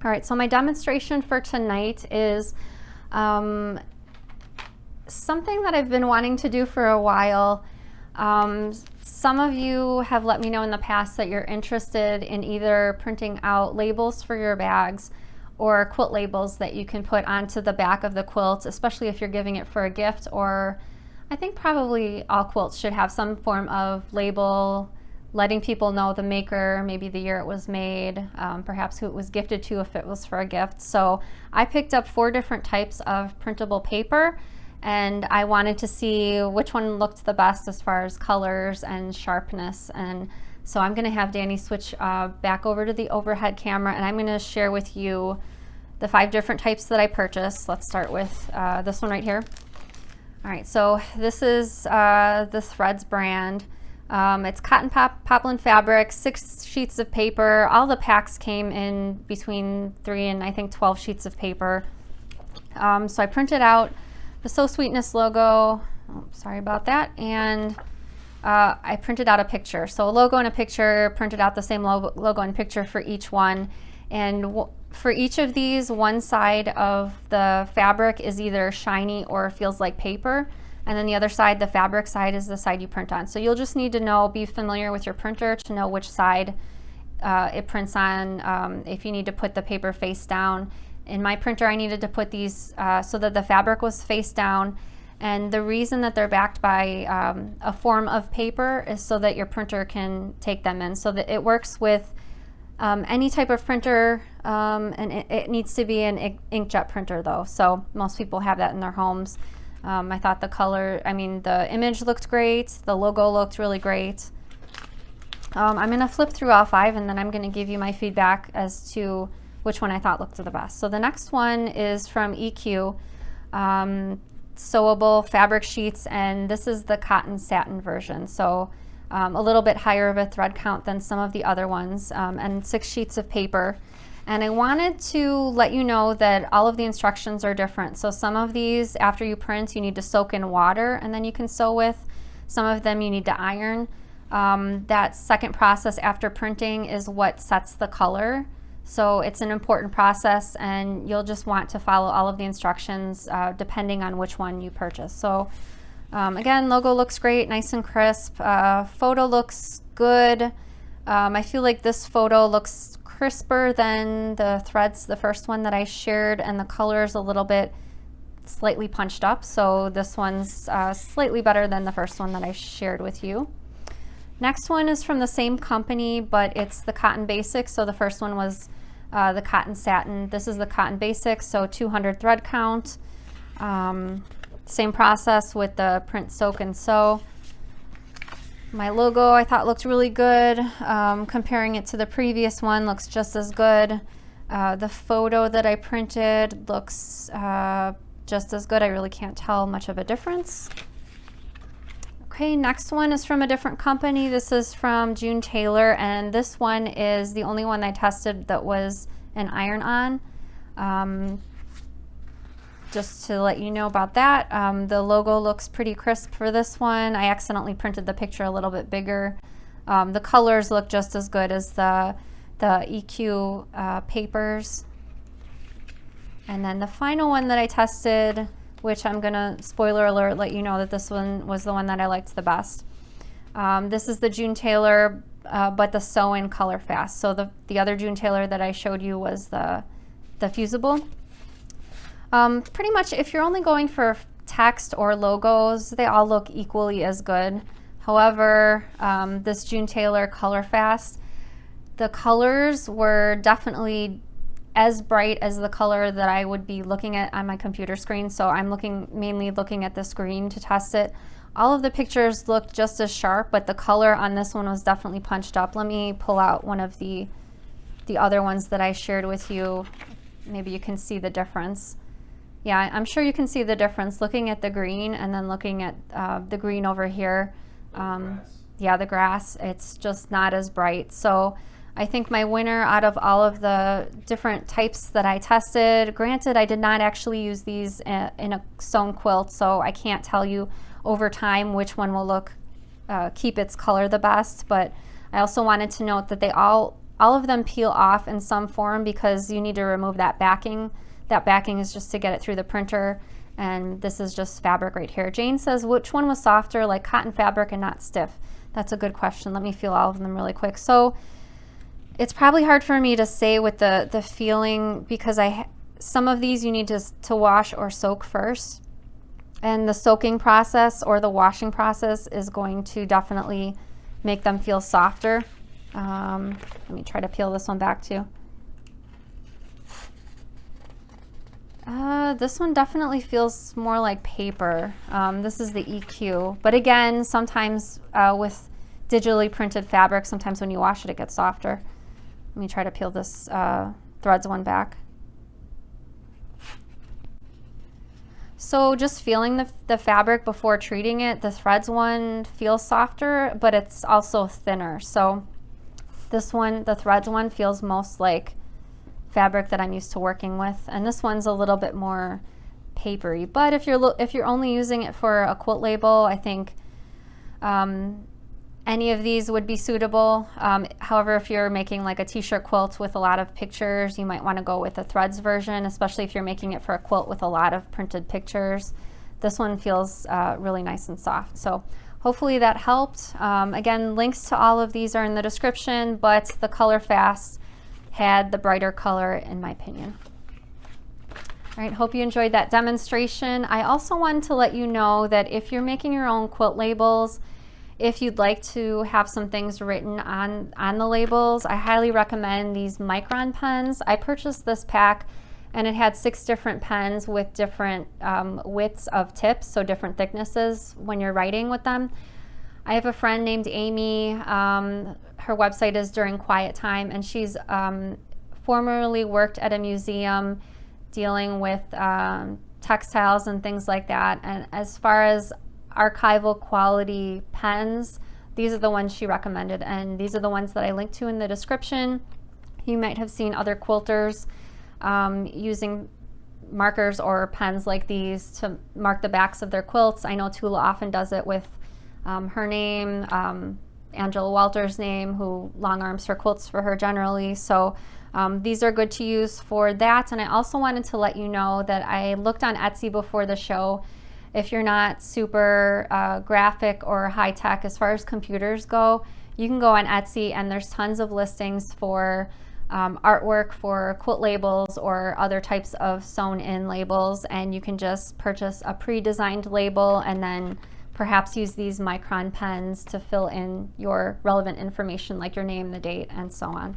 All right, so my demonstration for tonight is something that I've been wanting to do for a while. Some of you have let me know in the past that you're interested in either printing out labels for your bags or quilt labels that you can put onto the back of the quilt, especially if you're giving it for a gift, or I think probably all quilts should have some form of label letting people know the maker, maybe the year it was made, perhaps who it was gifted to if it was for a gift. So I picked up 4 different types of printable paper, and I wanted to see which one looked the best as far as colors and sharpness. And so I'm going to have Danny switch back over to the overhead camera, and I'm going to share with you the 5 different types that I purchased. Let's start with this one right here. All right, so this is the Threads brand. It's cotton poplin fabric, 6 sheets of paper. All the packs came in between 3 and I think 12 sheets of paper. So I printed out the So Sweetness logo, sorry about that, and I printed out a picture. So a logo and a picture, printed out the same logo and picture for each one. And for each of these, one side of the fabric is either shiny or feels like paper. And then the other side, the fabric side, is the side you print on. So you'll just need to know, be familiar with your printer to know which side it prints on. If you need to put the paper face down. In my printer, I needed to put these so that the fabric was face down. And the reason that they're backed by a form of paper is so that your printer can take them in. So that it works with any type of printer, and it needs to be an inkjet printer though. So most people have that in their homes. I thought the image looked great. The logo looked really great. I'm going to flip through all 5, and then I'm going to give you my feedback as to which one I thought looked the best. So the next one is from EQ, sewable fabric sheets, and this is the cotton satin version. So a little bit higher of a thread count than some of the other ones, and 6 sheets of paper. And I wanted to let you know that all of the instructions are different. So some of these, after you print, you need to soak in water and then you can sew with. Some of them you need to iron. That second process after printing is what sets the color. So it's an important process, and you'll just want to follow all of the instructions depending on which one you purchase. So again, logo looks great, nice and crisp. Photo looks good. I feel like this photo looks crisper than the Threads, the first one that I shared, and the color is a little bit slightly punched up. So this one's slightly better than the first one that I shared with you. Next one is from the same company, but it's the Cotton Basics. So the first one was the Cotton Satin. This is the Cotton Basics, so 200 thread count. Same process with the print, soak, and sew. My logo I thought looked really good. Comparing it to the previous one, looks just as good. The photo that I printed looks just as good. I really can't tell much of a difference. Okay, next one is from a different company. This is from June Taylor, and this one is the only one I tested that was an iron-on. Just to let you know about that. The logo looks pretty crisp for this one. I accidentally printed the picture a little bit bigger. The colors look just as good as the EQ papers. And then the final one that I tested, which I'm gonna, spoiler alert, let you know that this one was the one that I liked the best. This is the June Taylor, but the sew-in color fast. So the other June Taylor that I showed you was the fusible. Pretty much if you're only going for text or logos, they all look equally as good. However, this June Taylor Color Fast, the colors were definitely as bright as the color that I would be looking at on my computer screen. So I'm mainly looking at the screen to test it. All of the pictures looked just as sharp, but the color on this one was definitely punched up. Let me pull out one of the other ones that I shared with you. Maybe you can see the difference. Yeah, I'm sure you can see the difference looking at the green and then looking at the green over here. Yeah, the grass, it's just not as bright. So I think my winner out of all of the different types that I tested, granted I did not actually use these in a sewn quilt, so I can't tell you over time which one will keep its color the best, but I also wanted to note that they all all of them peel off in some form because you need to remove that backing. That backing is just to get it through the printer, and this is just fabric right here. Jane says, which one was softer, like cotton fabric and not stiff? That's a good question. Let me feel all of them really quick. So it's probably hard for me to say with the feeling, because some of these you need to wash or soak first. And the soaking process or the washing process is going to definitely make them feel softer. Let me try to peel this one back too. This one definitely feels more like paper. This is the EQ. But again, sometimes with digitally printed fabric, sometimes when you wash it, it gets softer. Let me try to peel this threads one back. So just feeling the fabric before treating it, the threads one feels softer, but it's also thinner. So this one, the threads one, feels most like fabric that I'm used to working with, and this one's a little bit more papery. But if you're only using it for a quilt label, I think any of these would be suitable. However, if you're making like a t-shirt quilt with a lot of pictures, you might want to go with the threads version, especially if you're making it for a quilt with a lot of printed pictures. This one feels really nice and soft. So hopefully that helped. Again, links to all of these are in the description, but the Color Fast had the brighter color in my opinion. All right, hope you enjoyed that demonstration. I also wanted to let you know that if you're making your own quilt labels, if you'd like to have some things written on the labels, I highly recommend these Micron pens. I purchased this pack and it had 6 different pens with different widths of tips, so different thicknesses when you're writing with them. I have a friend named Amy. Her website is During Quiet Time, and she's formerly worked at a museum dealing with textiles and things like that. And as far as archival quality pens, these are the ones she recommended, and these are the ones that I linked to in the description. You might have seen other quilters using markers or pens like these to mark the backs of their quilts. I know Tula often does it with her name, Angela Walter's name, who long arms her quilts for her generally. So these are good to use for that. And I also wanted to let you know that I looked on Etsy before the show. If you're not super graphic or high tech as far as computers go, you can go on Etsy and there's tons of listings for artwork for quilt labels or other types of sewn in labels, and you can just purchase a pre-designed label and then perhaps use these Micron pens to fill in your relevant information like your name, the date, and so on.